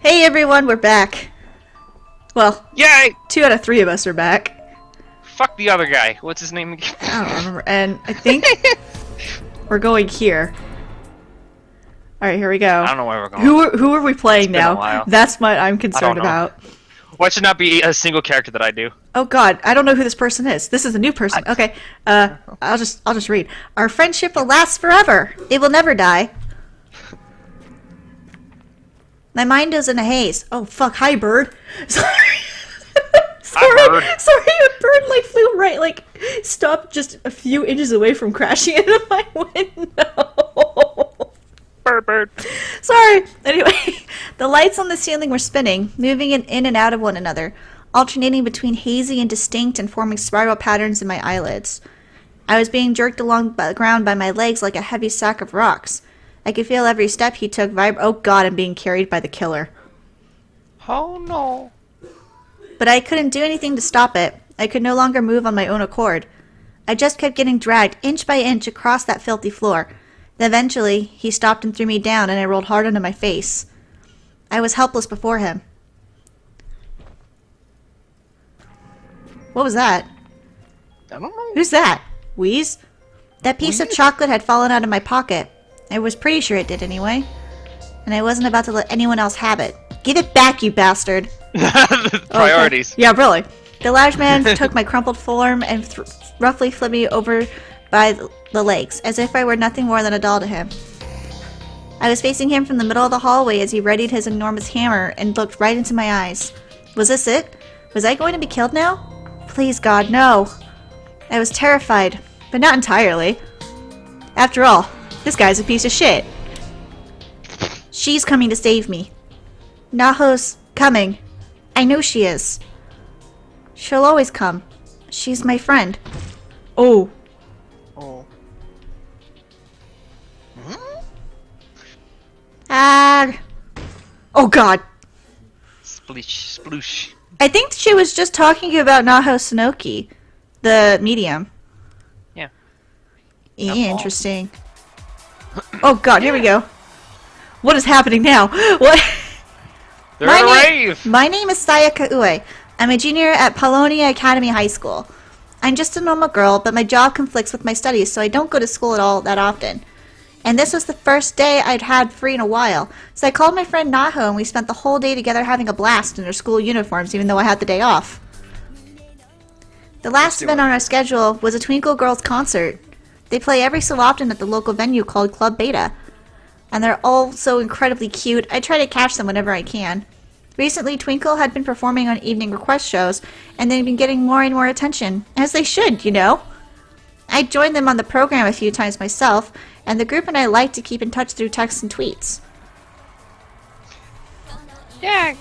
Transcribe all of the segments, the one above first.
Hey everyone, we're back. Well, Yay! 2 out of 3 of us are back. Fuck the other guy. What's his name again? I don't remember. And I think we're going here. Alright, here we go. I don't know where we're going. Who are we playing It's been a now? while. That's what I'm concerned know. about. Why should not be a single character that I do? Oh god, I don't know who this person is. This is a new person. Okay. I'll just read. Our friendship will last forever. It will never die. My mind is in a haze. Oh fuck, hi bird. Sorry. Hi, bird. Sorry, a bird flew right, stopped just a few inches away from crashing into my window. Bird. Sorry. Anyway, the lights on the ceiling were spinning, moving in and out of one another, alternating between hazy and distinct and forming spiral patterns in my eyelids. I was being jerked along the ground by my legs like a heavy sack of rocks. I could feel every step he took Oh god, I'm being carried by the killer. Oh no. But I couldn't do anything to stop it. I could no longer move on my own accord. I just kept getting dragged inch by inch across that filthy floor. Then eventually, he stopped and threw me down, and I rolled hard onto my face. I was helpless before him. What was that? I don't know. Who's that? Wheeze? That piece of chocolate had fallen out of my pocket. I was pretty sure it did anyway. And I wasn't about to let anyone else have it. Give it back, you bastard! Priorities. Okay. Yeah, really. The large man took my crumpled form and roughly flipped me over by the legs, as if I were nothing more than a doll to him. I was facing him from the middle of the hallway as he readied his enormous hammer and looked right into my eyes. Was this it? Was I going to be killed now? Please, God, no. I was terrified, but not entirely. After all, this guy's a piece of shit. She's coming to save me. Naho's coming. I know she is. She'll always come. She's my friend. Oh. Oh. Ah. Oh god. Splish, sploosh. I think she was just talking about Naho Sonoki, the medium. Yeah. Interesting. Oh god, here we go. What is happening now? What? They're in a rave! My name is Sayaka Ue. I'm a junior at Polonia Academy High School. I'm just a normal girl, but my job conflicts with my studies, so I don't go to school at all that often. And this was the first day I'd had free in a while, so I called my friend Naho and we spent the whole day together having a blast in our school uniforms, even though I had the day off. The last event on our schedule was a Twinkle Girls concert. They play every so often at the local venue called Club Beta. And they're all so incredibly cute, I try to catch them whenever I can. Recently, Twinkle had been performing on evening request shows, and they've been getting more and more attention, as they should, you know. I joined them on the program a few times myself, and the group and I like to keep in touch through texts and tweets. Yeah.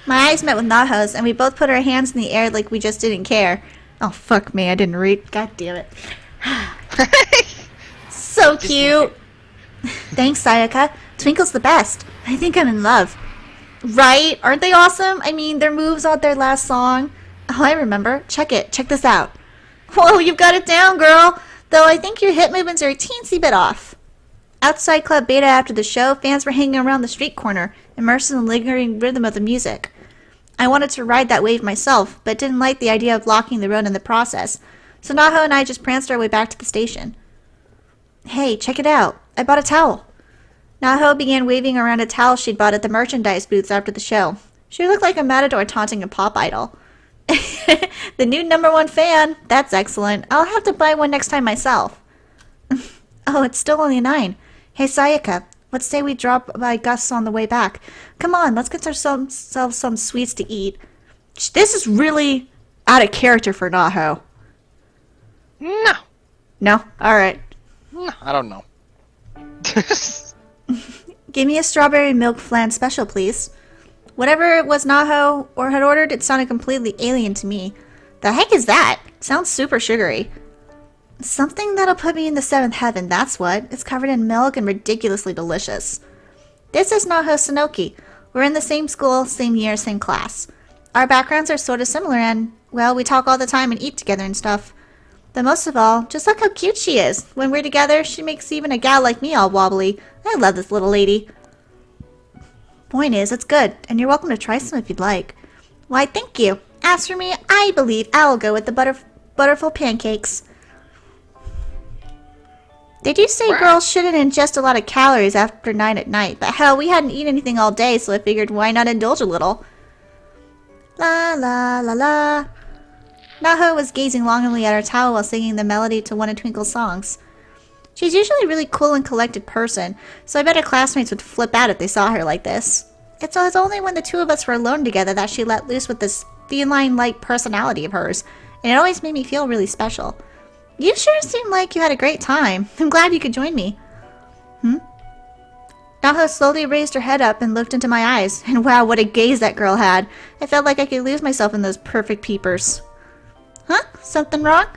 My eyes met with Naho's, and we both put our hands in the air like we just didn't care. Oh, fuck me, I didn't read. God damn it. So cute. Thanks, Sayaka. Twinkle's the best. I think I'm in love. Right? Aren't they awesome? I mean, their moves on their last song. Oh, I remember. Check it. Check this out. Whoa, you've got it down, girl. Though I think your hip movements are a teensy bit off. Outside Club Beta after the show, fans were hanging around the street corner, immersed in the lingering rhythm of the music. I wanted to ride that wave myself, but didn't like the idea of blocking the road in the process, so Naho and I just pranced our way back to the station. Hey, check it out. I bought a towel. Naho began waving around a towel she'd bought at the merchandise booths after the show. She looked like a matador taunting a pop idol. The new #1 fan. That's excellent. I'll have to buy one next time myself. Oh, it's still only 9. Hey, Sayaka. Let's say we drop by Gus on the way back. Come on, let's get ourselves some sweets to eat. This is really out of character for Naho. No. No? Alright. No, I don't know. Give me a strawberry milk flan special, please. Whatever it was Naho or had ordered, it sounded completely alien to me. The heck is that? Sounds super sugary. Something that'll put me in the 7th heaven, that's what. It's covered in milk and ridiculously delicious. This is Naho Sonoki. We're in the same school, same year, same class. Our backgrounds are sort of similar and, well, we talk all the time and eat together and stuff. But most of all, just look how cute she is. When we're together, she makes even a gal like me all wobbly. I love this little lady. Point is, it's good, and you're welcome to try some if you'd like. Why, thank you. As for me, I believe I'll go with the butterful pancakes. They do say girls shouldn't ingest a lot of calories after 9 at night, but hell, we hadn't eaten anything all day, so I figured why not indulge a little. La la la la. Naho was gazing longingly at her towel while singing the melody to one of Twinkle's songs. She's usually a really cool and collected person, so I bet her classmates would flip out if they saw her like this. It was only when the two of us were alone together that she let loose with this feline-like personality of hers, and it always made me feel really special. You sure seem like you had a great time. I'm glad you could join me. Naho slowly raised her head up and looked into my eyes, and wow, what a gaze that girl had. I felt like I could lose myself in those perfect peepers. Huh? Something wrong?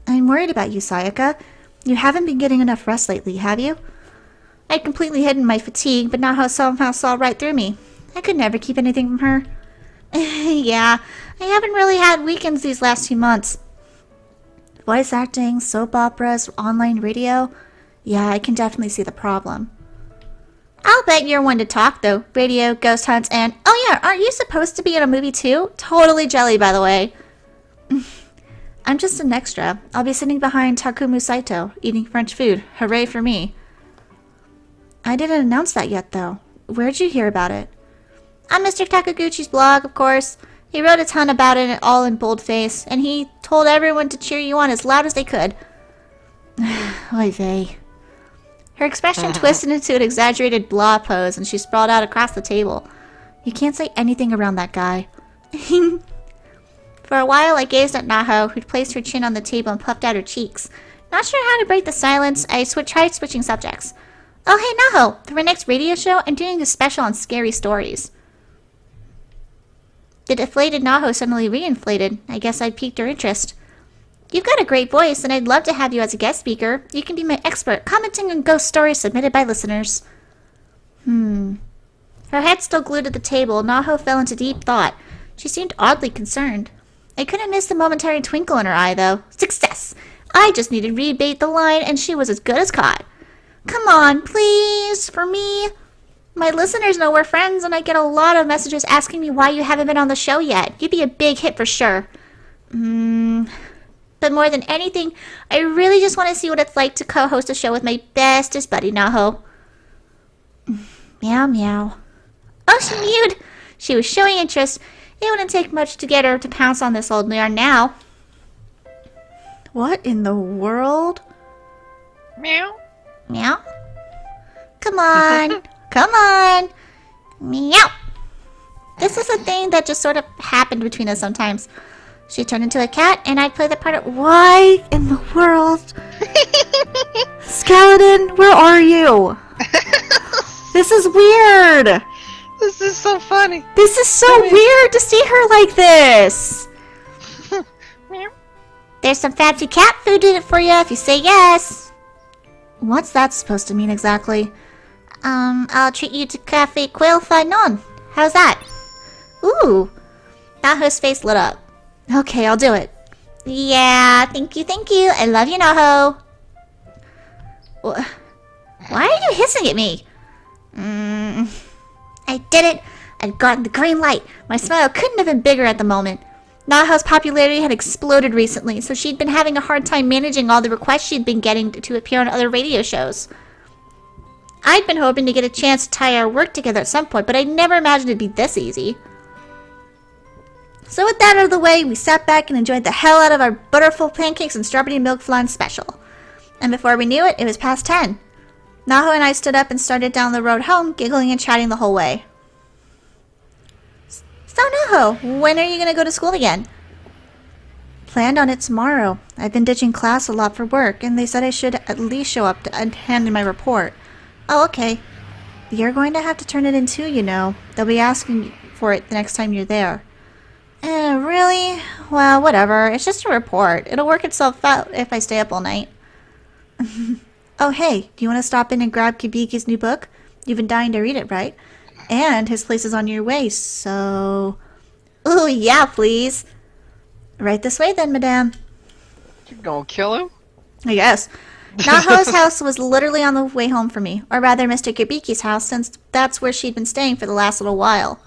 I'm worried about you, Sayaka. You haven't been getting enough rest lately, have you? I'd completely hidden my fatigue, but Naho somehow saw right through me. I could never keep anything from her. Yeah, I haven't really had weekends these last few months. Voice acting, soap operas, online radio. Yeah, I can definitely see the problem. I'll bet you're one to talk, though. Radio, ghost hunts, and... Oh yeah, aren't you supposed to be in a movie too? Totally jelly, by the way. I'm just an extra. I'll be sitting behind Takumu Saito, eating French food. Hooray for me. I didn't announce that yet, though. Where'd you hear about it? On Mr. Takaguchi's blog, of course. He wrote a ton about it, all in boldface, and he told everyone to cheer you on as loud as they could. Oy vey. Her expression twisted into an exaggerated blah pose, and she sprawled out across the table. You can't say anything around that guy. For a while, I gazed at Naho, who'd placed her chin on the table and puffed out her cheeks. Not sure how to break the silence, I tried switching subjects. Oh, hey, Naho! For my next radio show, I'm doing a special on scary stories. The deflated Naho suddenly reinflated. I guess I'd piqued her interest. You've got a great voice, and I'd love to have you as a guest speaker. You can be my expert, commenting on ghost stories submitted by listeners. Her head still glued to the table, Naho fell into deep thought. She seemed oddly concerned. I couldn't miss the momentary twinkle in her eye, though. Success! I just needed to rebait the line, and she was as good as caught. Come on, please, for me. My listeners know we're friends, and I get a lot of messages asking me why you haven't been on the show yet. You'd be a big hit for sure. But more than anything, I really just want to see what it's like to co-host a show with my bestest buddy, Naho. Meow, meow. Oh, she mewed. She was showing interest. It wouldn't take much to get her to pounce on this old yarn now. What in the world? Meow. Meow? Come on. Come on. Meow. This is a thing that just sort of happened between us sometimes. She turned into a cat, and I'd play the part of... Why in the world? Skeleton, where are you? This is weird. This is so funny. This is so weird to see her like this. Meow. There's some fancy cat food in it for you if you say yes. What's that supposed to mean exactly? I'll treat you to Cafe Quail Fanon. How's that? Ooh. Naho's face lit up. Okay, I'll do it. Yeah, thank you, thank you. I love you, Naho. Why are you hissing at me? I did it. I'd gotten the green light. My smile couldn't have been bigger at the moment. Naho's popularity had exploded recently, so she'd been having a hard time managing all the requests she'd been getting to appear on other radio shows. I'd been hoping to get a chance to tie our work together at some point, but I never imagined it'd be this easy. So with that out of the way, we sat back and enjoyed the hell out of our butterful pancakes and strawberry milk flan special. And before we knew it, it was past 10. Naho and I stood up and started down the road home, giggling and chatting the whole way. So Naho, when are you going to go to school again? Planned on it tomorrow. I've been ditching class a lot for work, and they said I should at least show up and hand in my report. Oh, okay. You're going to have to turn it in too, you know. They'll be asking for it the next time you're there. Really? Well, whatever. It's just a report. It'll work itself out if I stay up all night. Oh, hey, do you want to stop in and grab Kibiki's new book? You've been dying to read it, right? And his place is on your way, so... Ooh, yeah, please. Right this way then, madame. You're gonna kill him? I guess. Naho's house was literally on the way home for me, or rather Mr. Kibiki's house, since that's where she'd been staying for the last little while.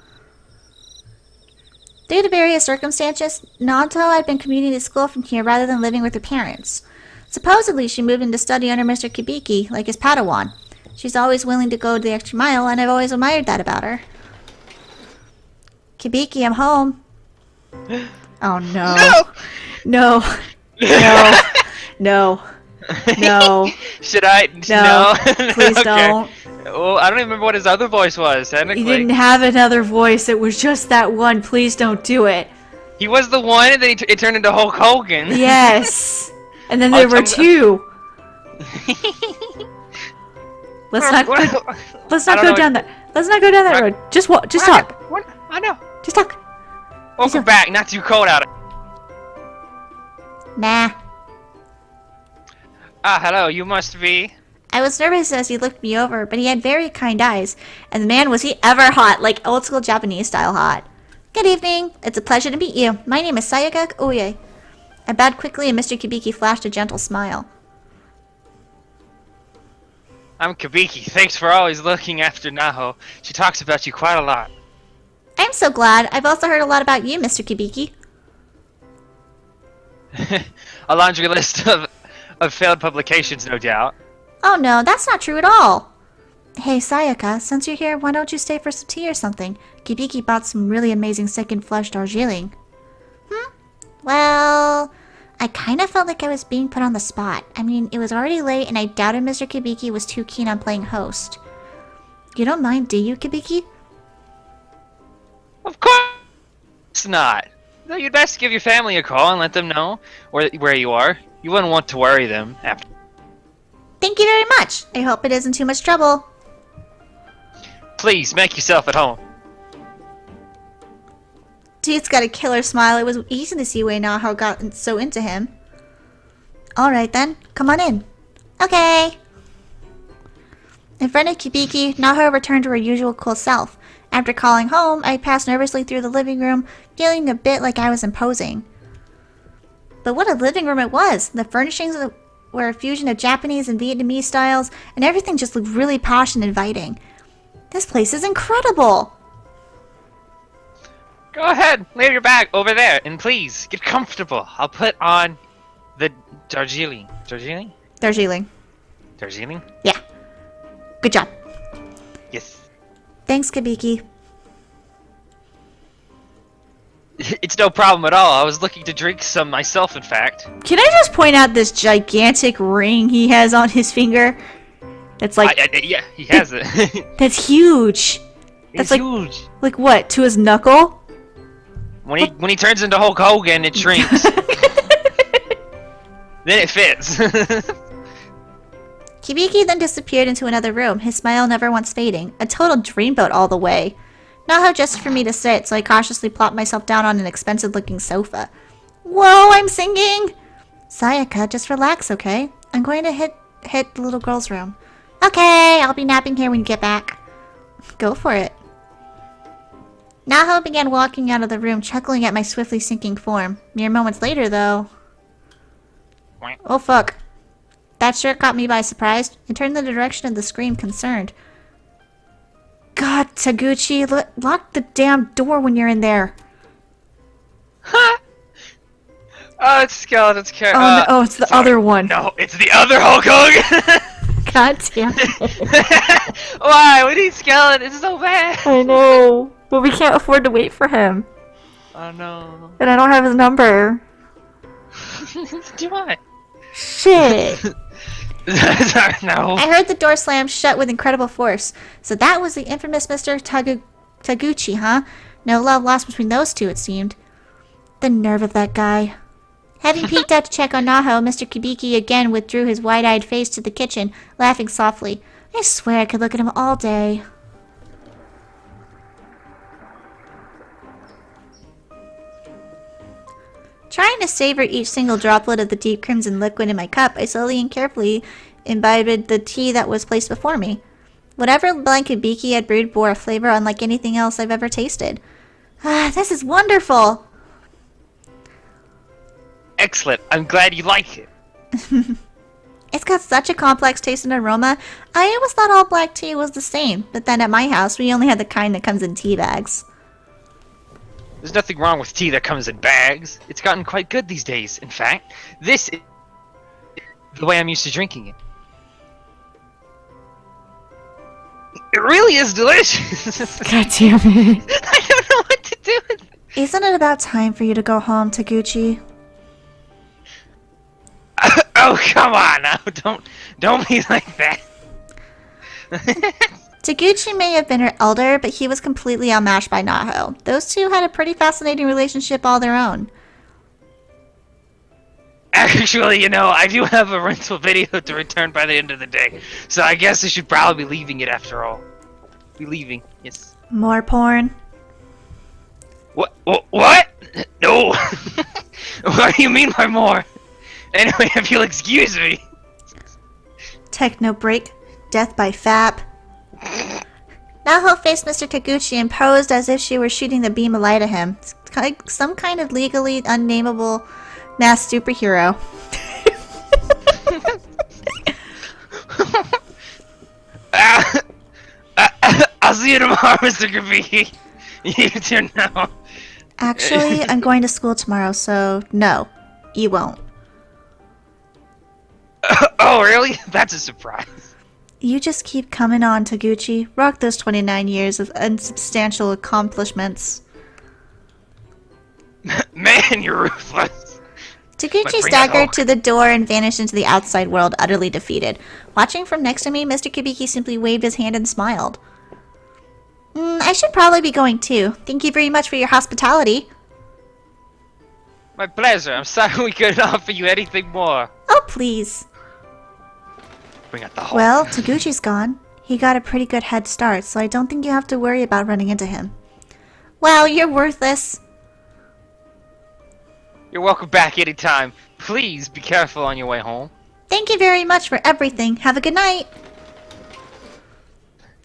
Due to various circumstances, Naho had been commuting to school from here rather than living with her parents. Supposedly, she moved in to study under Mr. Kibiki, like his Padawan. She's always willing to go the extra mile, and I've always admired that about her. Kibiki, I'm home. Oh no. No! No. No. No. No. Should I? No. No. Please Okay. don't. Well, I don't even remember what his other voice was, technically. You didn't have another voice. It was just that one. Please don't do it. He was the one, and then it turned into Hulk Hogan. Yes. And then there were two. Let's not go down that. Let's not go down that road. Just walk. Just talk. What? I know. Just talk. Welcome back. Not too cold out. Nah. Ah, hello. You must be. I was nervous as he looked me over, but he had very kind eyes. And man, was he ever hot, like old school Japanese style hot. Good evening. It's a pleasure to meet you. My name is Sayaka Oye. I bowed quickly and Mr. Kibiki flashed a gentle smile. I'm Kabiki. Thanks for always looking after Naho. She talks about you quite a lot. I'm so glad. I've also heard a lot about you, Mr. Kibiki. A laundry list of failed publications, no doubt. Oh no, that's not true at all. Hey, Sayaka, since you're here, why don't you stay for some tea or something? Kibiki bought some really amazing second flush Darjeeling. Well, I kind of felt like I was being put on the spot. I mean, it was already late and I doubted Mr. Kibiki was too keen on playing host. You don't mind, do you, Kibiki? Of course not. No, you'd best give your family a call and let them know where you are. You wouldn't want to worry them after. Thank you very much. I hope it isn't too much trouble. Please, make yourself at home. Dude's got a killer smile. It was easy to see why Naho got so into him. Alright then, come on in. Okay. In front of Kibiki, Naho returned to her usual cool self. After calling home, I passed nervously through the living room, feeling a bit like I was imposing. But what a living room it was! The furnishings were a fusion of Japanese and Vietnamese styles, and everything just looked really posh and inviting. This place is incredible! Go ahead, lay your bag over there, and please, get comfortable. I'll put on the Darjeeling. Darjeeling? Darjeeling. Darjeeling? Yeah. Good job. Yes. Thanks, Kibiki. It's no problem at all. I was looking to drink some myself, in fact. Can I just point out this gigantic ring he has on his finger? That's like... yeah, he has it. That's huge. It's That's like, huge. like what, to his knuckle? When he turns into Hulk Hogan, it shrinks. Then it fits. Kibiki then disappeared into another room, his smile never once fading. A total dreamboat all the way. Naho gestured for me to sit, so I cautiously plopped myself down on an expensive-looking sofa. Whoa, I'm singing! Sayaka, just relax, okay? I'm going to hit the little girl's room. Okay, I'll be napping here when you get back. Go for it. Naho began walking out of the room, chuckling at my swiftly sinking form. Mere moments later, though... Oh, fuck. That sure caught me by surprise. I turned in the direction of the scream, concerned. God, Taguchi, lock the damn door when you're in there. Oh, it's Skeleton's character. Oh, no, it's the other one. No, it's the other Hulk Hogan. God damn it. Why? We need Skeleton. It's so bad. I know. But we can't afford to wait for him. Oh no. And I don't have his number. Do I? Shit. No. I heard the door slam shut with incredible force. So that was the infamous Mr. Taguchi, huh? No love lost between those two, it seemed. The nerve of that guy. Having peeked out to check on Naho, Mr. Kibiki again withdrew his wide-eyed face to the kitchen, laughing softly. I swear I could look at him all day. Trying to savor each single droplet of the deep crimson liquid in my cup, I slowly and carefully imbibed the tea that was placed before me. Whatever blanket Biki had brewed bore a flavor unlike anything else I've ever tasted. Ah, this is wonderful! Excellent. I'm glad you like it. It's got such a complex taste and aroma. I always thought all black tea was the same, but then at my house, we only had the kind that comes in tea bags. There's nothing wrong with tea that comes in bags. It's gotten quite good these days. In fact, this is the way I'm used to drinking it. It really is delicious. God damn it. I don't know what to do with it. Isn't it about time for you to go home, Taguchi? Oh, come on now. Don't be like that. Taguchi may have been her elder, but he was completely outmatched by Naho. Those two had a pretty fascinating relationship all their own. Actually, I do have a rental video to return by the end of the day, so I guess I should probably be leaving it after all. Be leaving, yes. More porn? What? What? No! What do you mean by more? Anyway, if you'll excuse me. Techno break. Death by Fap. Naho faced Mr. Taguchi and posed as if she were shooting the beam of light at him. It's like some kind of legally unnameable masked superhero. I'll see you tomorrow, Mr. Kabiki. You too now. Actually, I'm going to school tomorrow, so no, you won't. Oh, really? That's a surprise. You just keep coming on, Taguchi. Rock those 29 years of unsubstantial accomplishments. Man, you're ruthless. Taguchi staggered to the door and vanished into the outside world, utterly defeated. Watching from next to me, Mr. Kabiki simply waved his hand and smiled. I should probably be going too. Thank you very much for your hospitality. My pleasure. I'm sorry we couldn't offer you anything more. Oh, please. Bring out the whole. Well, Taguchi's gone. He got a pretty good head start, so I don't think you have to worry about running into him. Wow, you're worthless. You're welcome back anytime. Please be careful on your way home. Thank you very much for everything. Have a good night.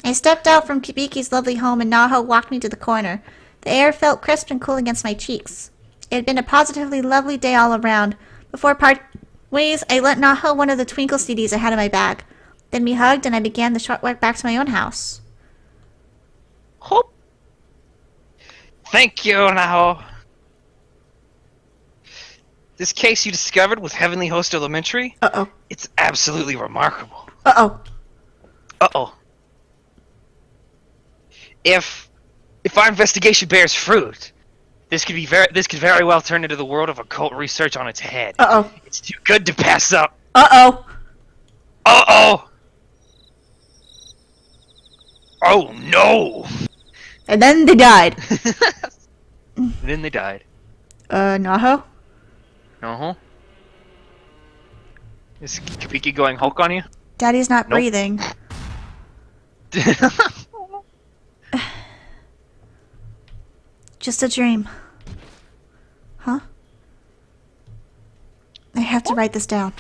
I stepped out from Kibiki's lovely home and Naho walked me to the corner. The air felt crisp and cool against my cheeks. It had been a positively lovely day all around. Before part ways, I lent Naho one of the Twinkle CDs I had in my bag. Then we hugged and I began the short walk back to my own house. Hope. Thank you, Naho. This case you discovered with Heavenly Host Elementary? Uh-oh. It's absolutely remarkable. Uh-oh. Uh-oh. If our investigation bears fruit, this could very well turn into the world of occult research on its head. Uh-oh. It's too good to pass up. Uh-oh. Uh-oh. Oh no. And then they died. Then they died. Naho? Uh-huh. Is Kabiki going Hulk on you? Daddy's not Nope. breathing. Just a dream. Huh? I have to write this down.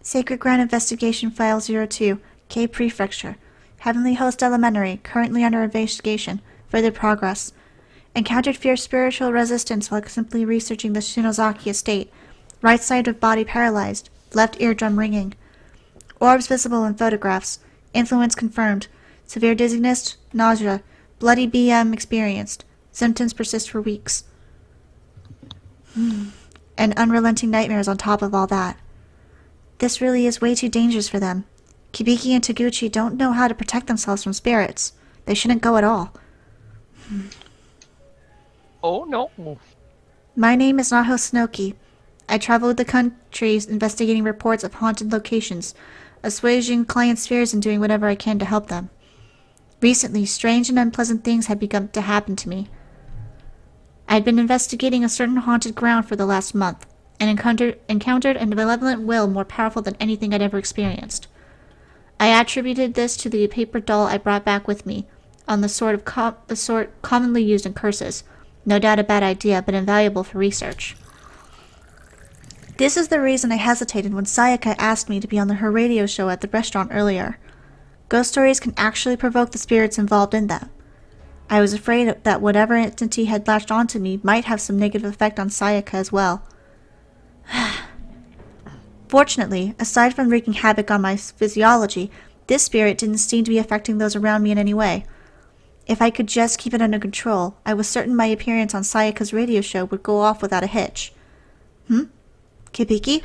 Sacred Ground Investigation File 02, K Prefecture. Heavenly Host Elementary, currently under investigation. Further progress. Encountered fierce spiritual resistance while simply researching the Shinozaki estate. Right side of body paralyzed. Left eardrum ringing. Orbs visible in photographs. Influence confirmed. Severe dizziness, nausea. Bloody BM experienced. Symptoms persist for weeks. And unrelenting nightmares on top of all that. This really is way too dangerous for them. Kibiki and Taguchi don't know how to protect themselves from spirits. They shouldn't go at all. Oh no. My name is Naho Sunoki. I traveled the country investigating reports of haunted locations, assuaging clients' fears and doing whatever I can to help them. Recently, strange and unpleasant things had begun to happen to me. I had been investigating a certain haunted ground for the last month, and encountered a malevolent will more powerful than anything I'd ever experienced. I attributed this to the paper doll I brought back with me, on the sort commonly used in curses. No doubt a bad idea, but invaluable for research. This is the reason I hesitated when Sayaka asked me to be on her radio show at the restaurant earlier. Ghost stories can actually provoke the spirits involved in them. I was afraid that whatever entity had latched onto me might have some negative effect on Sayaka as well. Fortunately, aside from wreaking havoc on my physiology, this spirit didn't seem to be affecting those around me in any way. If I could just keep it under control, I was certain my appearance on Sayaka's radio show would go off without a hitch. Kibiki?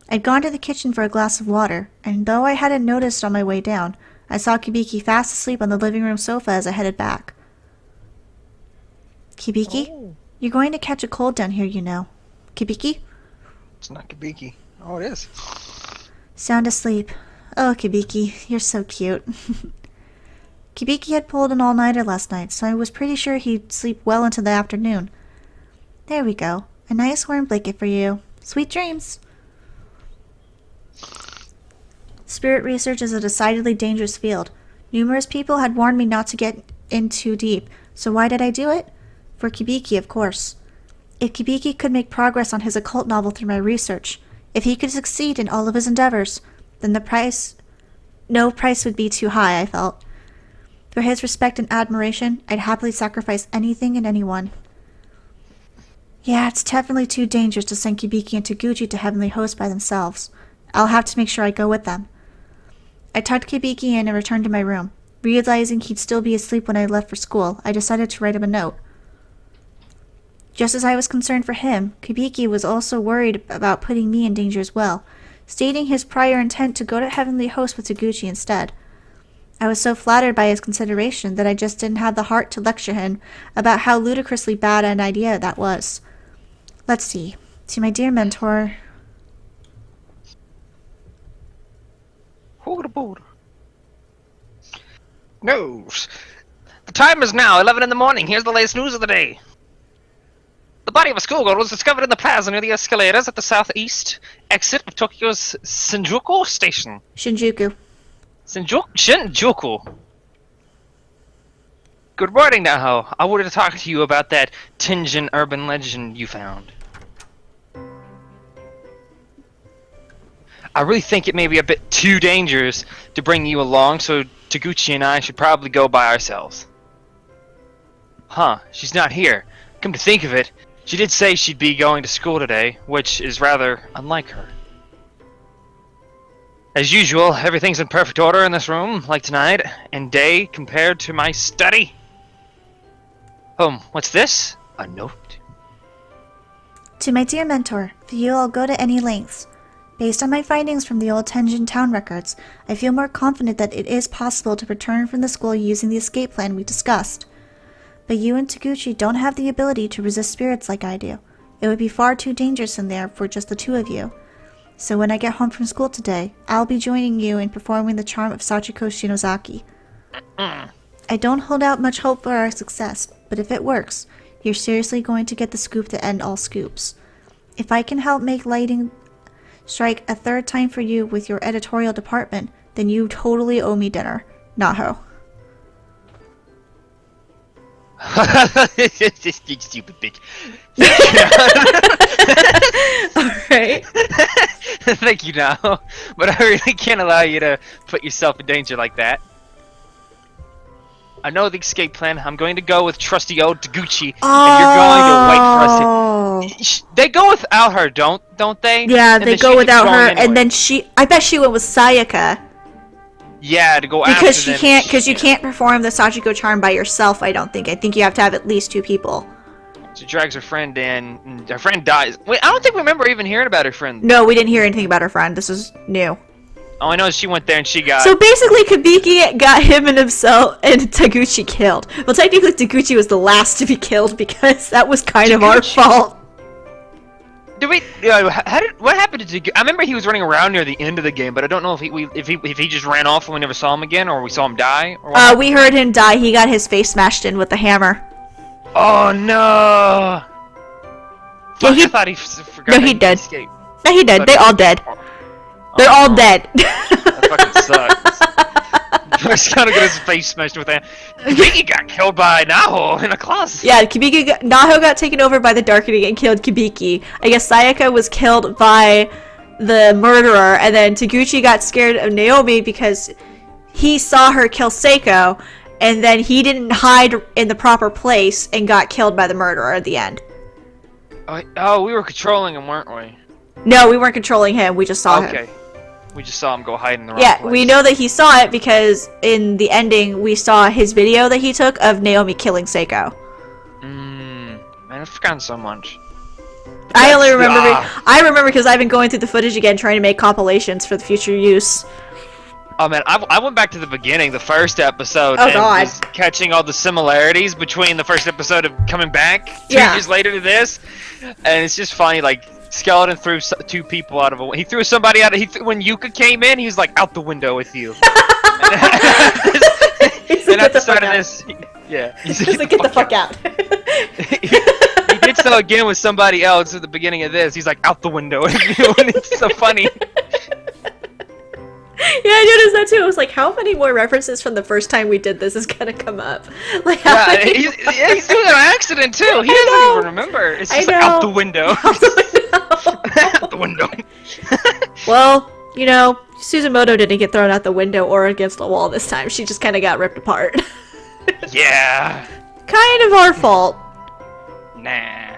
I'd gone to the kitchen for a glass of water, and though I hadn't noticed on my way down, I saw Kibiki fast asleep on the living room sofa as I headed back. Kibiki? Oh, You're going to catch a cold down here, you know. Kibiki? it's not Kabiki. Oh, it is. Sound asleep. Oh, Kibiki, you're so cute. Kibiki had pulled an all-nighter last night, so I was pretty sure he'd sleep well into the afternoon. There we go. A nice warm blanket for you. Sweet dreams. Spirit research is a decidedly dangerous field. Numerous people had warned me not to get in too deep, so why did I do it? For Kibiki, of course. If Kibiki could make progress on his occult novel through my research, if he could succeed in all of his endeavors, then no price would be too high, I felt. For his respect and admiration, I'd happily sacrifice anything and anyone. Yeah, it's definitely too dangerous to send Kibiki and Taguchi to Heavenly Host by themselves. I'll have to make sure I go with them. I tucked Kibiki in and returned to my room. Realizing he'd still be asleep when I left for school, I decided to write him a note. Just as I was concerned for him, Kibiki was also worried about putting me in danger as well, stating his prior intent to go to Heavenly Host with Taguchi instead. I was so flattered by his consideration that I just didn't have the heart to lecture him about how ludicrously bad an idea that was. Let's see. To my dear mentor... News. The time is now 11 in the morning. Here's the latest news of the day. The body of a schoolgirl was discovered in the plaza near the escalators at the southeast exit of Tokyo's Shinjuku station. Shinjuku. Shinjuku. Good morning, Naho. I wanted to talk to you about that Tenjin urban legend you found. I really think it may be a bit too dangerous to bring you along, so Taguchi and I should probably go by ourselves. Huh, she's not here. Come to think of it, she did say she'd be going to school today, which is rather unlike her. As usual, everything's in perfect order in this room, like tonight, and day compared to my study. What's this? A note? To my dear mentor, for you I'll go to any lengths. Based on my findings from the old Tenjin town records, I feel more confident that it is possible to return from the school using the escape plan we discussed. But you and Taguchi don't have the ability to resist spirits like I do. It would be far too dangerous in there for just the two of you. So when I get home from school today, I'll be joining you in performing the charm of Sachiko Shinozaki. I don't hold out much hope for our success, but if it works, you're seriously going to get the scoop to end all scoops. If I can help make lighting strike a third time for you with your editorial department, then you totally owe me dinner. Naho. You stupid bitch. Alright. Thank you, Naho. But I really can't allow you to put yourself in danger like that. I know the escape plan. I'm going to go with trusty old Taguchi, and you're going to wait for us to... They go without her, don't they? Yeah, And they then go she without keeps her, going and anyway. then I bet she went with Sayaka. Yeah, to go after Because she them. can't, because you can't perform the Sachiko charm by yourself, I don't think. I think you have to have at least two people. She drags her friend in, and her friend dies. Wait, I don't think we remember even hearing about her friend. No, we didn't hear anything about her friend. This is new. All I know is she went there and she got... So basically, Kabiki got him and himself and Taguchi killed. Well, technically, Taguchi was the last to be killed because that was kind of our Taguchi? fault. Did we? What happened to Taguchi? I remember he was running around near the end of the game, but I don't know if he just ran off and we never saw him again, or we saw him die. Or what We heard him die. He got his face smashed in with the hammer. Oh no! Yeah, I thought he forgot. No, that he did. escaped. No, he did. They all dead. They're all dead. That fucking sucks. First gotta get his face smashed with that. Taguchi got killed by Naho in a closet. Yeah, Naho got taken over by the Darkening and killed Kibiki. I guess Sayaka was killed by the murderer, and then Taguchi got scared of Naomi because he saw her kill Seiko, and then he didn't hide in the proper place and got killed by the murderer at the end. Oh, we were controlling him, weren't we? No, we weren't controlling him. We just saw him. Okay. We just saw him go hide in the wrong Yeah, place. we know that he saw it because in the ending we saw his video that he took of Naomi killing Seiko. Man, I've forgotten so much. I only remember. I remember because I've been going through the footage again, trying to make compilations for the future use. Oh man, I went back to the beginning, the first episode, Oh, and God. was catching all the similarities between the first episode of coming back 2 Yeah. years later to this, and it's just funny. Like Skeleton threw 2 people out of a. He threw somebody out. When Yuka came in, he was like out the window with you. And at the start of this, yeah, He's like, get the fuck out. He did so again with somebody else at the beginning of this. He's like out the window with you, and it's so funny. Yeah, I noticed that too. I was like, how many more references from the first time we did this is gonna come up? Like, how Yeah, many he's doing it on accident too. He doesn't know. even remember. It's I just like out the know. window. Out the window. Well, you know, Suzumoto didn't get thrown out the window or against the wall this time. She just kind of got ripped apart. Yeah. Kind of our fault. Nah.